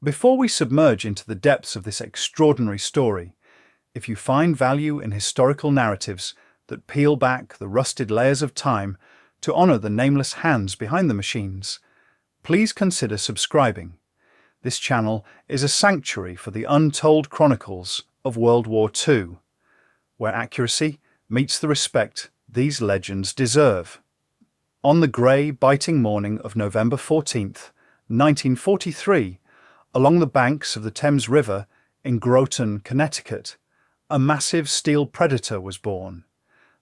Before we submerge into the depths of this extraordinary story, if you find value in historical narratives that peel back the rusted layers of time to honor the nameless hands behind the machines, please consider subscribing. This channel is a sanctuary for the untold chronicles of World War II, where accuracy meets the respect these legends deserve. On the grey, biting morning of November 14th, 1943, along the banks of the Thames River in Groton, Connecticut, a massive steel predator was born.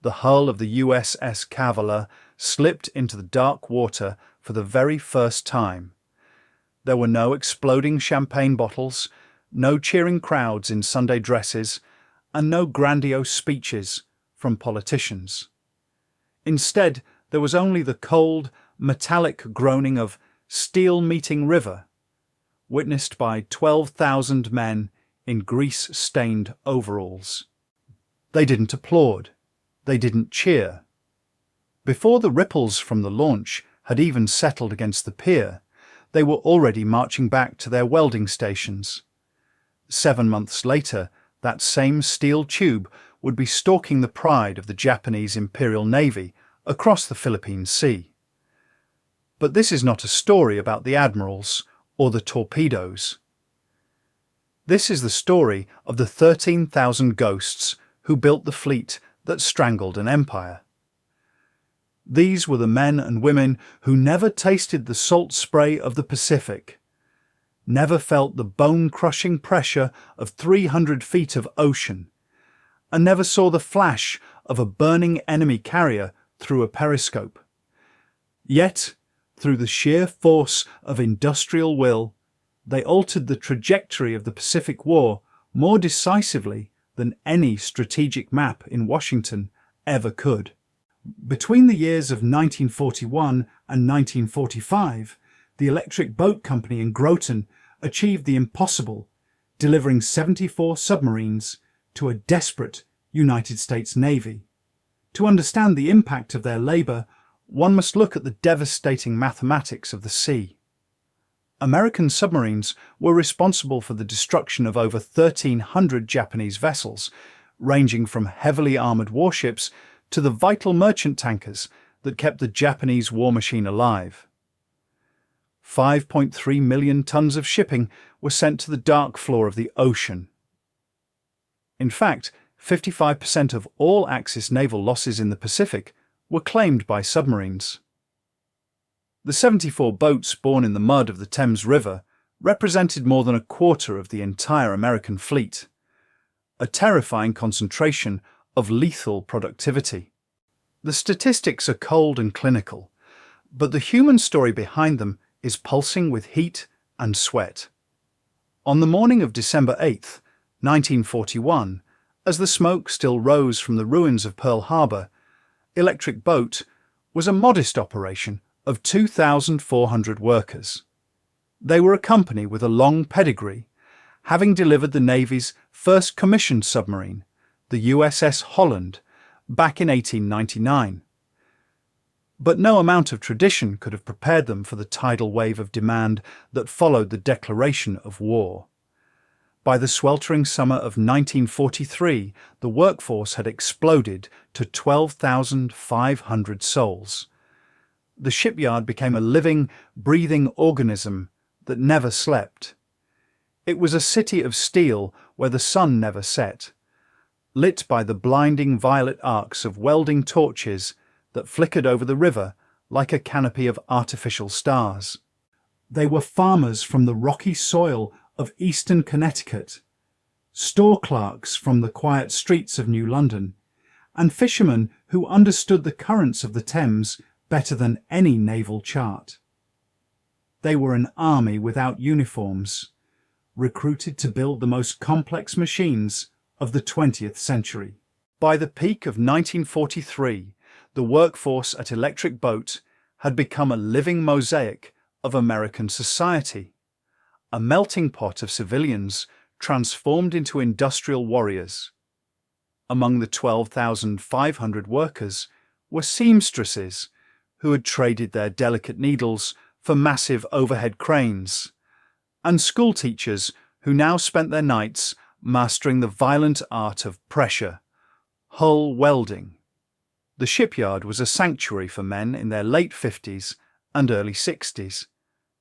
The hull of the USS Cavalier slipped into the dark water for the very first time. There were no exploding champagne bottles, no cheering crowds in Sunday dresses, and no grandiose speeches from politicians. Instead, there was only the cold, metallic groaning of steel meeting river, witnessed by 12,000 men in grease-stained overalls. They didn't applaud. They didn't cheer. Before the ripples from the launch had even settled against the pier, they were already marching back to their welding stations. 7 months later, that same steel tube would be stalking the pride of the Japanese Imperial Navy across the Philippine Sea. But this is not a story about the admirals or the torpedoes. This is the story of the 13,000 ghosts who built the fleet that strangled an empire. These were the men and women who never tasted the salt spray of the Pacific, never felt the bone-crushing pressure of 300 feet of ocean, and never saw the flash of a burning enemy carrier through a periscope. Yet, through the sheer force of industrial will, they altered the trajectory of the Pacific War more decisively than any strategic map in Washington ever could. Between the years of 1941 and 1945, the Electric Boat Company in Groton achieved the impossible, delivering 74 submarines to a desperate United States Navy. To understand the impact of their labour, one must look at the devastating mathematics of the sea. American submarines were responsible for the destruction of over 1,300 Japanese vessels, ranging from heavily armoured warships to the vital merchant tankers that kept the Japanese war machine alive. 5.3 million tons of shipping were sent to the dark floor of the ocean. In fact, 55% of all Axis naval losses in the Pacific were claimed by submarines. The 74 boats born in the mud of the Thames River represented more than a quarter of the entire American fleet, a terrifying concentration of lethal productivity. The statistics are cold and clinical, but the human story behind them is pulsing with heat and sweat. On the morning of December 8, 1941, as the smoke still rose from the ruins of Pearl Harbor, Electric Boat was a modest operation of 2,400 workers. They were a company with a long pedigree, having delivered the Navy's first commissioned submarine, the USS Holland, back in 1899. But no amount of tradition could have prepared them for the tidal wave of demand that followed the declaration of war. By the sweltering summer of 1943, the workforce had exploded to 12,500 souls. The shipyard became a living, breathing organism that never slept. It was a city of steel where the sun never set, lit by the blinding violet arcs of welding torches that flickered over the river like a canopy of artificial stars. They were farmers from the rocky soil of eastern Connecticut, store clerks from the quiet streets of New London, and fishermen who understood the currents of the Thames better than any naval chart. They were an army without uniforms, recruited to build the most complex machines of the 20th century. By the peak of 1943, the workforce at Electric Boat had become a living mosaic of American society, a melting pot of civilians transformed into industrial warriors. Among the 12,500 workers were seamstresses who had traded their delicate needles for massive overhead cranes, and schoolteachers who now spent their nights mastering the violent art of pressure, hull welding. The shipyard was a sanctuary for men in their late 50s and early 60s,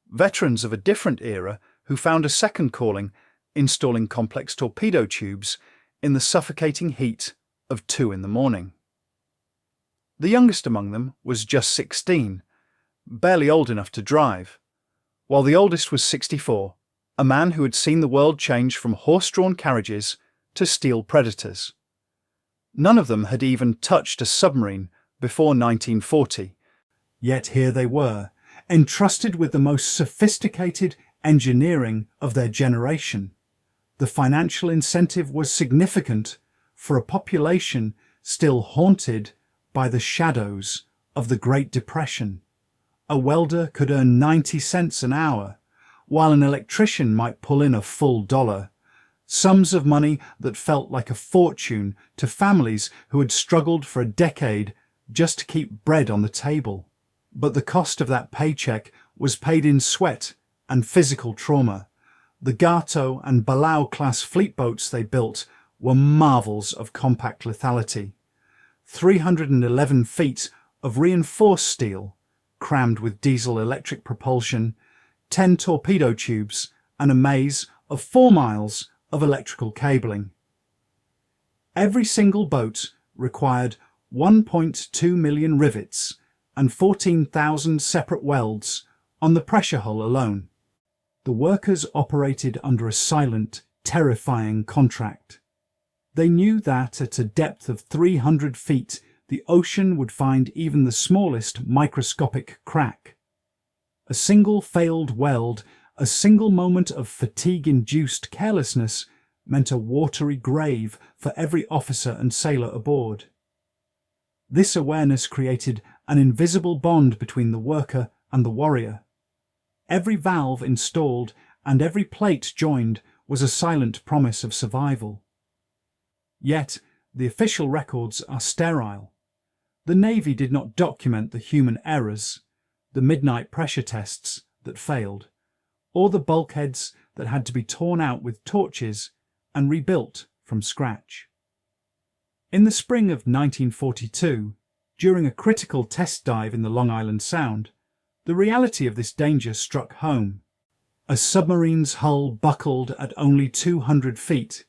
veterans of a different era who found a second calling installing complex torpedo tubes in the suffocating heat of 2 in the morning. The youngest among them was just 16, barely old enough to drive, while the oldest was 64, a man who had seen the world change from horse-drawn carriages to steel predators. None of them had even touched a submarine before 1940, yet here they were, entrusted with the most sophisticated engineering of their generation. The financial incentive was significant for a population still haunted by the shadows of the Great Depression. A welder could earn 90 cents an hour, while an electrician might pull in a full $1, sums of money that felt like a fortune to families who had struggled for a decade just to keep bread on the table. But the cost of that paycheck was paid in sweat and physical trauma. The Gato and Balao-class fleet boats they built were marvels of compact lethality. 311 feet of reinforced steel, crammed with diesel-electric propulsion, 10 torpedo tubes, and a maze of 4 miles of electrical cabling. Every single boat required 1.2 million rivets and 14,000 separate welds on the pressure hull alone. The workers operated under a silent, terrifying contract. They knew that at a depth of 300 feet, the ocean would find even the smallest microscopic crack. A single failed weld, a single moment of fatigue-induced carelessness meant a watery grave for every officer and sailor aboard. This awareness created an invisible bond between the worker and the warrior. Every valve installed and every plate joined was a silent promise of survival. Yet, the official records are sterile. The Navy did not document the human errors, the midnight pressure tests that failed, or the bulkheads that had to be torn out with torches and rebuilt from scratch. In the spring of 1942, during a critical test dive in the Long Island Sound, the reality of this danger struck home. A submarine's hull buckled at only 200 feet,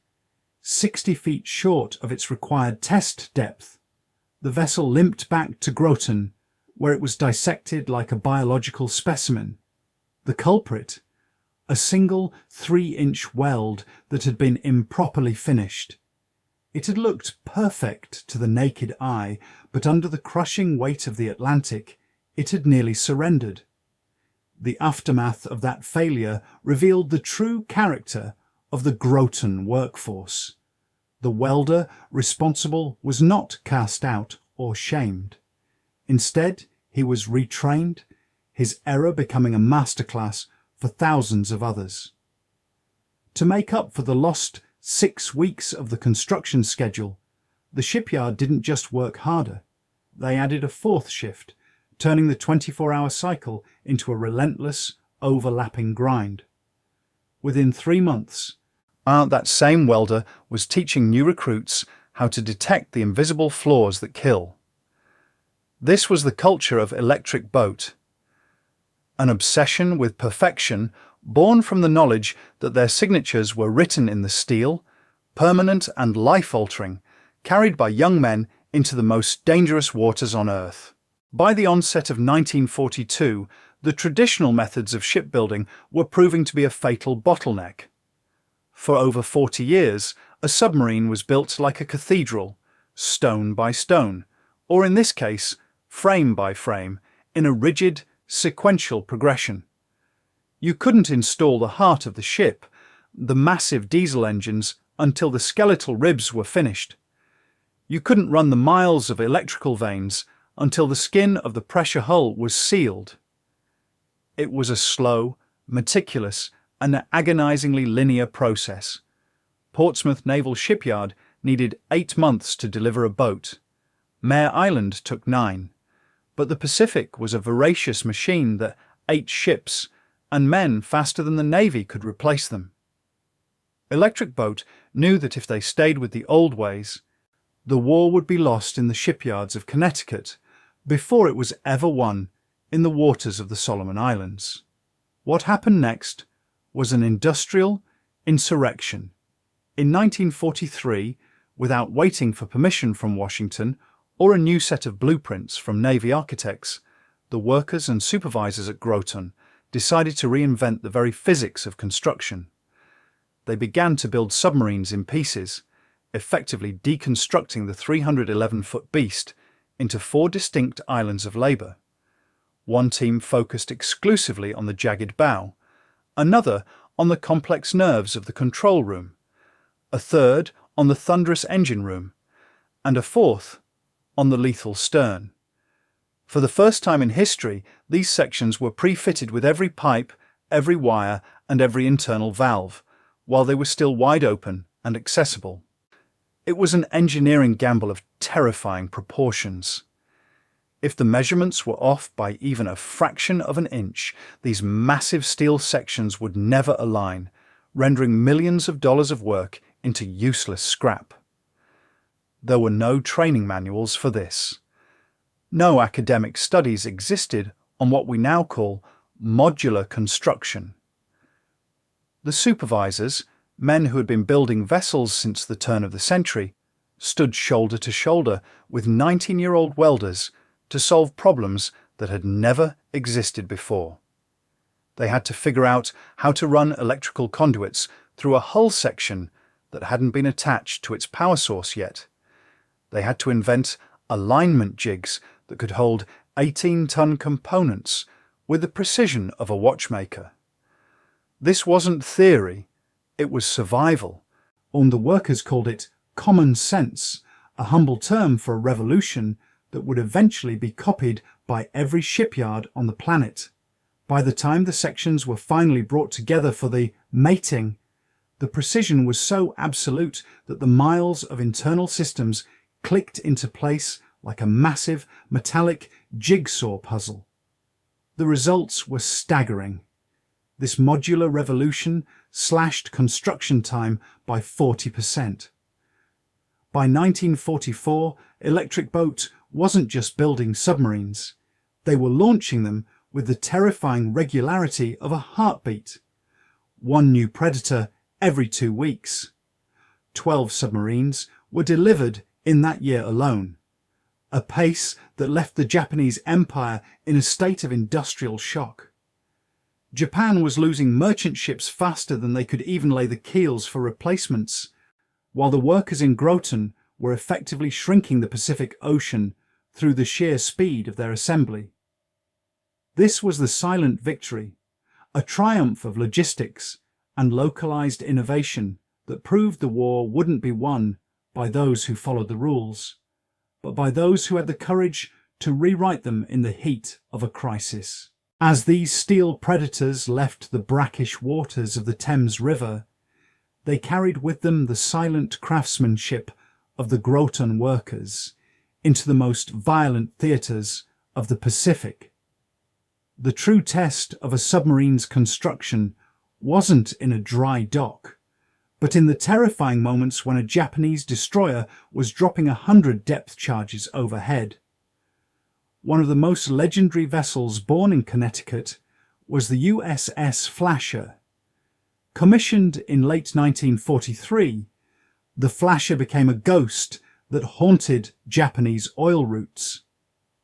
60 feet short of its required test depth. The vessel limped back to Groton, where it was dissected like a biological specimen. The culprit? A single 3-inch weld that had been improperly finished. It had looked perfect to the naked eye, but under the crushing weight of the Atlantic, it had nearly surrendered. The aftermath of that failure revealed the true character of the Groton workforce. The welder responsible was not cast out or shamed. Instead, he was retrained, his error becoming a masterclass for thousands of others. To make up for the lost 6 weeks of the construction schedule, the shipyard didn't just work harder. They added a 4th shift, turning the 24-hour cycle into a relentless, overlapping grind. Within 3 months, that same welder was teaching new recruits how to detect the invisible flaws that kill. This was the culture of Electric Boat, an obsession with perfection born from the knowledge that their signatures were written in the steel, permanent and life-altering, carried by young men into the most dangerous waters on Earth. By the onset of 1942, the traditional methods of shipbuilding were proving to be a fatal bottleneck. For over 40 years, a submarine was built like a cathedral, stone by stone, or in this case, frame by frame, in a rigid, sequential progression. You couldn't install the heart of the ship, the massive diesel engines, until the skeletal ribs were finished. You couldn't run the miles of electrical vanes until the skin of the pressure hull was sealed. It was a slow, meticulous, and agonizingly linear process. Portsmouth Naval Shipyard needed 8 months to deliver a boat. Mare Island took 9. But the Pacific was a voracious machine that ate ships and men faster than the Navy could replace them. Electric Boat knew that if they stayed with the old ways, the war would be lost in the shipyards of Connecticut before it was ever won in the waters of the Solomon Islands. What happened next was an industrial insurrection. In 1943, without waiting for permission from Washington or a new set of blueprints from Navy architects, the workers and supervisors at Groton decided to reinvent the very physics of construction. They began to build submarines in pieces, effectively deconstructing the 311-foot beast into 4 distinct islands of labour. One team focused exclusively on the jagged bow, another on the complex nerves of the control room, a third on the thunderous engine room, and a fourth on the lethal stern. For the first time in history, these sections were pre-fitted with every pipe, every wire, and every internal valve, while they were still wide open and accessible. It was an engineering gamble of terrifying proportions. If the measurements were off by even a fraction of an inch, these massive steel sections would never align, rendering millions of dollars of work into useless scrap. There were no training manuals for this. No academic studies existed on what we now call modular construction. The supervisors, men who had been building vessels since the turn of the century, stood shoulder to shoulder with 19-year-old welders to solve problems that had never existed before. They had to figure out how to run electrical conduits through a hull section that hadn't been attached to its power source yet. They had to invent alignment jigs that could hold 18-ton components with the precision of a watchmaker. This wasn't theory, it was survival, and the workers called it common sense, a humble term for a revolution that would eventually be copied by every shipyard on the planet. By the time the sections were finally brought together for the mating, the precision was so absolute that the miles of internal systems clicked into place like a massive metallic jigsaw puzzle. The results were staggering. This modular revolution slashed construction time by 40%. By 1944, Electric Boat wasn't just building submarines. They were launching them with the terrifying regularity of a heartbeat. 1 new Predator every 2 weeks. 12 submarines were delivered in that year alone, a pace that left the Japanese Empire in a state of industrial shock. Japan was losing merchant ships faster than they could even lay the keels for replacements, while the workers in Groton were effectively shrinking the Pacific Ocean through the sheer speed of their assembly. This was the silent victory, a triumph of logistics and localized innovation that proved the war wouldn't be won by those who followed the rules, but by those who had the courage to rewrite them in the heat of a crisis. As these steel predators left the brackish waters of the Thames River, they carried with them the silent craftsmanship of the Groton workers into the most violent theatres of the Pacific. The true test of a submarine's construction wasn't in a dry dock, but in the terrifying moments when a Japanese destroyer was dropping 100 depth charges overhead. One of the most legendary vessels born in Connecticut was the USS Flasher. Commissioned in late 1943, the Flasher became a ghost that haunted Japanese oil routes.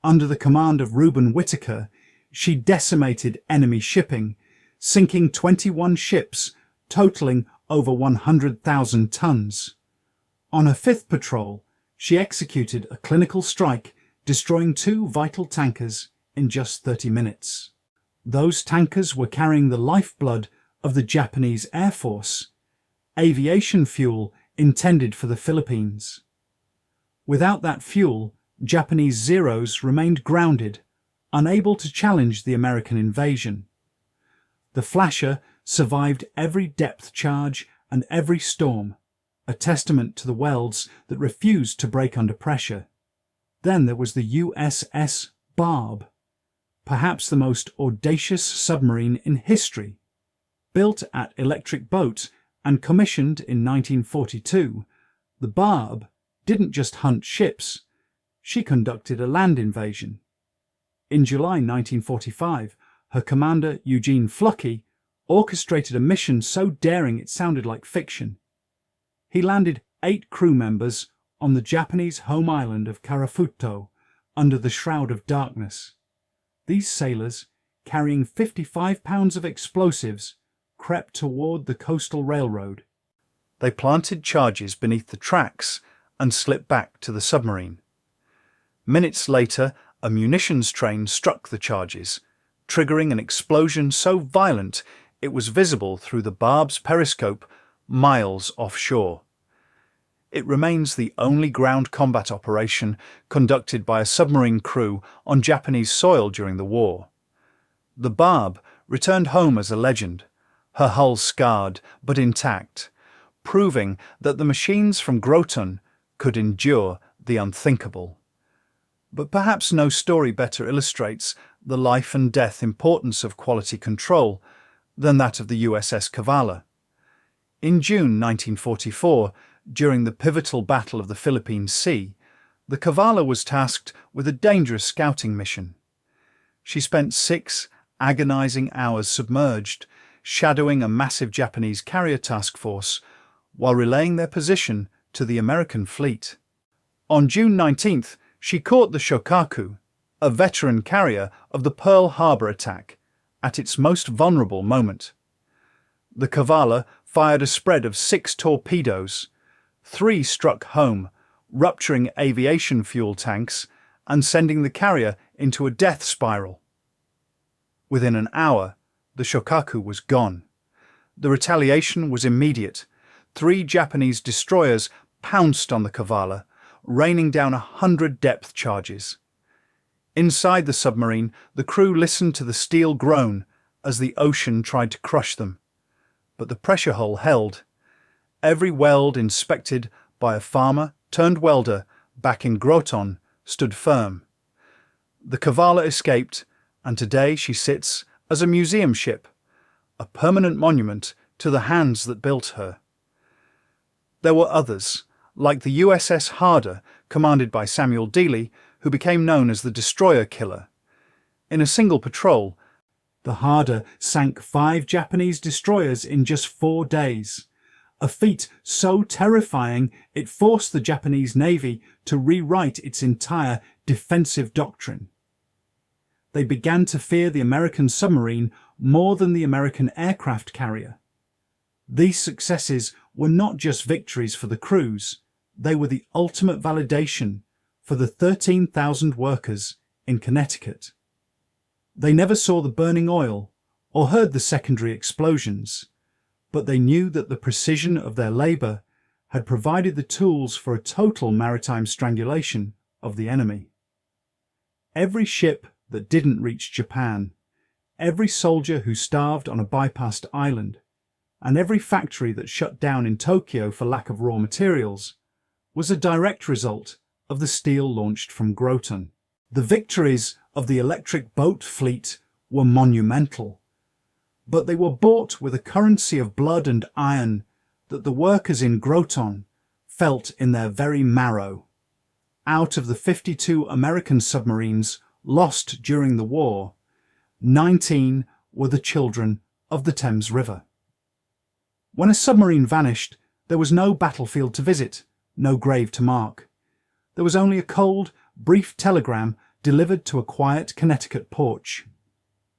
Under the command of Reuben Whittaker, she decimated enemy shipping, sinking 21 ships, totaling over 100,000 tons. On her 5th patrol, she executed a clinical strike, destroying 2 vital tankers in just 30 minutes. Those tankers were carrying the lifeblood of the Japanese Air Force, aviation fuel intended for the Philippines. Without that fuel, Japanese Zeros remained grounded, unable to challenge the American invasion. The Flasher survived every depth charge and every storm, a testament to the welds that refused to break under pressure. Then there was the USS Barb. perhaps the most audacious submarine in history. Built at Electric Boat and commissioned in 1942, the Barb didn't just hunt ships, she conducted a land invasion. In July 1945, her commander, Eugene Fluckey, orchestrated a mission so daring it sounded like fiction. He landed 8 crew members on the Japanese home island of Karafuto under the shroud of darkness. These sailors, carrying 55 pounds of explosives, crept toward the coastal railroad. They planted charges beneath the tracks and slipped back to the submarine. Minutes later, a munitions train struck the charges, triggering an explosion so violent it was visible through the Barb's periscope miles offshore. It remains the only ground combat operation conducted by a submarine crew on Japanese soil during the war. The Barb returned home as a legend, her hull scarred but intact, proving that the machines from Groton could endure the unthinkable. But perhaps no story better illustrates the life and death importance of quality control than that of the USS Cavala. In June 1944, during the pivotal Battle of the Philippine Sea, the Cavala was tasked with a dangerous scouting mission. She spent 6 agonizing hours submerged, shadowing a massive Japanese carrier task force while relaying their position to the American fleet. On June 19th, she caught the Shokaku, a veteran carrier of the Pearl Harbor attack, at its most vulnerable moment. The Cavala fired a spread of 6 torpedoes. 3 struck home, rupturing aviation fuel tanks and sending the carrier into a death spiral. Within an hour, the Shokaku was gone. The retaliation was immediate. 3 Japanese destroyers pounced on the Cavala, raining down 100 depth charges. Inside the submarine, the crew listened to the steel groan as the ocean tried to crush them. But the pressure hull held. Every weld inspected by a farmer-turned-welder back in Groton stood firm. The Cavala escaped, and today she sits as a museum ship, a permanent monument to the hands that built her. There were others, like the USS Harder, commanded by Samuel Dealey, who became known as the Destroyer Killer. In a single patrol, the Harder sank 5 Japanese destroyers in just 4 days, a feat so terrifying it forced the Japanese Navy to rewrite its entire defensive doctrine. They began to fear the American submarine more than the American aircraft carrier. These successes were not just victories for the crews, they were the ultimate validation for the 13,000 workers in Connecticut. They never saw the burning oil or heard the secondary explosions, but they knew that the precision of their labour had provided the tools for a total maritime strangulation of the enemy. Every ship that didn't reach Japan, every soldier who starved on a bypassed island, and every factory that shut down in Tokyo for lack of raw materials was a direct result of the steel launched from Groton. The victories of the Electric Boat fleet were monumental, but they were bought with a currency of blood and iron that the workers in Groton felt in their very marrow. Out of the 52 American submarines lost during the war, 19 were the children of the Thames River. When a submarine vanished, there was no battlefield to visit, no grave to mark. There was only a cold, brief telegram delivered to a quiet Connecticut porch.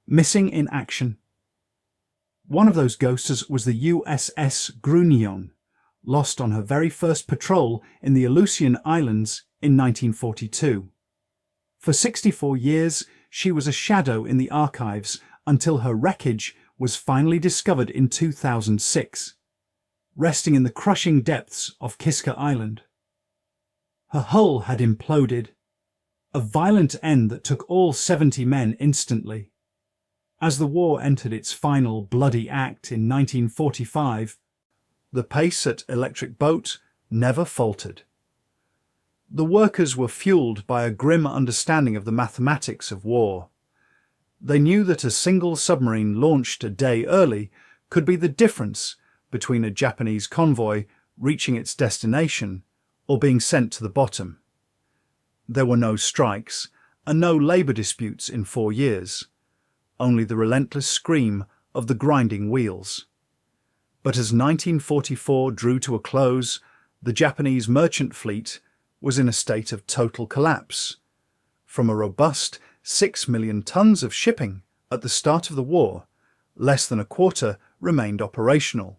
Missing in action. One of those ghosts was the USS Grunion, lost on her very first patrol in the Aleutian Islands in 1942. For 64 years, she was a shadow in the archives until her wreckage was finally discovered in 2006, resting in the crushing depths of Kiska Island. Her hull had imploded, a violent end that took all 70 men instantly. As the war entered its final bloody act in 1945, the pace at Electric Boat never faltered. The workers were fueled by a grim understanding of the mathematics of war. They knew that a single submarine launched a day early could be the difference between a Japanese convoy reaching its destination or being sent to the bottom. There were no strikes and no labour disputes in 4 years, only the relentless scream of the grinding wheels. But as 1944 drew to a close, the Japanese merchant fleet was in a state of total collapse. From a robust 6 million tons of shipping at the start of the war, less than a quarter remained operational.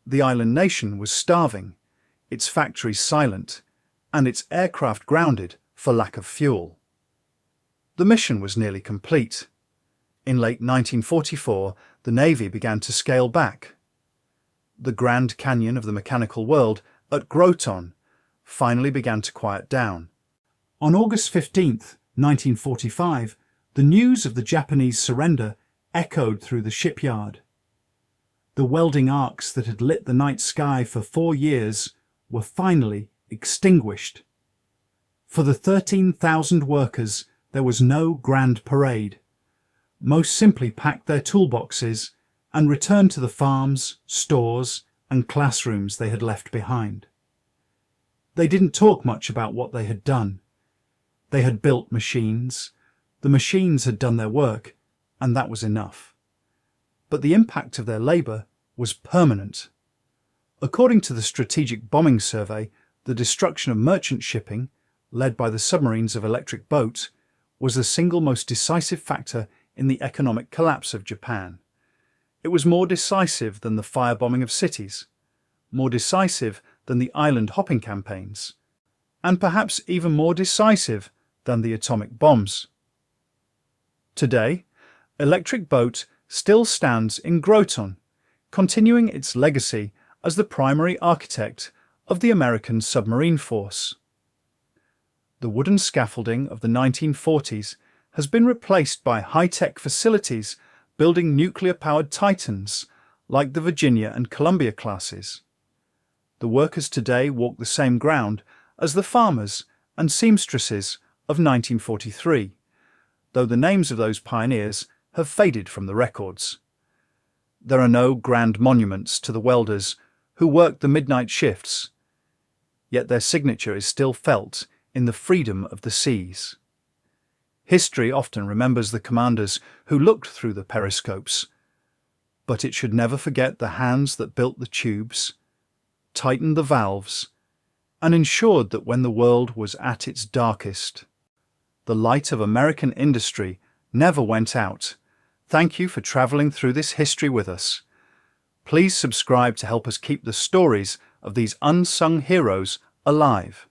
The island nation was starving, its factories silent, and its aircraft grounded for lack of fuel. The mission was nearly complete. In late 1944, the Navy began to scale back. The Grand Canyon of the mechanical world at Groton finally began to quiet down. On August 15, 1945, the news of the Japanese surrender echoed through the shipyard. The welding arcs that had lit the night sky for 4 years were finally extinguished. For the 13,000 workers, there was no grand parade. Most simply packed their toolboxes and returned to the farms, stores, and classrooms they had left behind. They didn't talk much about what they had done. They had built machines, the machines had done their work, and that was enough. But the impact of their labour was permanent. According to the Strategic Bombing Survey, the destruction of merchant shipping, led by the submarines of Electric Boat, was the single most decisive factor in the economic collapse of Japan. It was more decisive than the firebombing of cities, more decisive than the island hopping campaigns, and perhaps even more decisive than the atomic bombs. Today, Electric Boat still stands in Groton, continuing its legacy as the primary architect of the American submarine force. The wooden scaffolding of the 1940s has been replaced by high-tech facilities building nuclear-powered titans like the Virginia and Columbia classes. The workers today walk the same ground as the farmers and seamstresses of 1943, though the names of those pioneers have faded from the records. There are no grand monuments to the welders who worked the midnight shifts, yet their signature is still felt in the freedom of the seas. History often remembers the commanders who looked through the periscopes, but it should never forget the hands that built the tubes, tightened the valves, and ensured that when the world was at its darkest, the light of American industry never went out. Thank you for traveling through this history with us. Please subscribe to help us keep the stories of these unsung heroes alive.